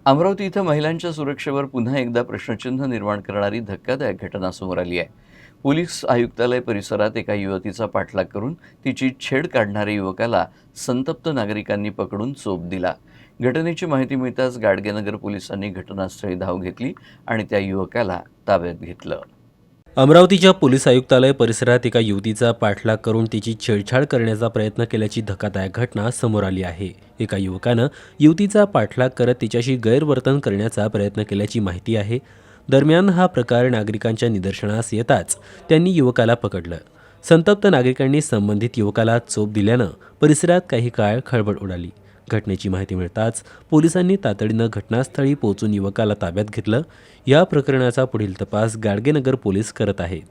अमरावती इथं महिलांच्या सुरक्षेवर पुन्हा एकदा प्रश्नचिन्ह निर्माण करणारी धक्कादायक घटना समोर आली आहे. पोलीस आयुक्तालय परिसरात एका युवतीचा पाठलाग करून तिची छेड काढणाऱ्या युवकाला संतप्त नागरिकांनी पकडून चोप दिला. घटनेची माहिती मिळताच गाडगेनगर पोलिसांनी घटनास्थळी धाव घेतली आणि त्या युवकाला ताब्यात घेतलं. अमरावतीच्या पोलीस आयुक्तालय परिसरात एका युवतीचा पाठलाग करून तिची छेडछाड करण्याचा प्रयत्न केल्याची धक्कादायक घटना समोर आली आहे. एका युवकानं युवतीचा पाठलाग करत तिच्याशी गैरवर्तन करण्याचा प्रयत्न केल्याची माहिती आहे. दरम्यान हा प्रकार नागरिकांच्या निदर्शनास येताच त्यांनी युवकाला पकडलं. संतप्त नागरिकांनी संबंधित युवकाला चोप दिल्यानं परिसरात काही काळ खळबळ उडाली. घटनेची माहिती मिळताच पोलिसांनी तातडीनं घटनास्थळी पोहोचून युवकाला ताब्यात घेतलं. या प्रकरणाचा पुढील तपास गाडगेनगर पोलीस करत आहेत.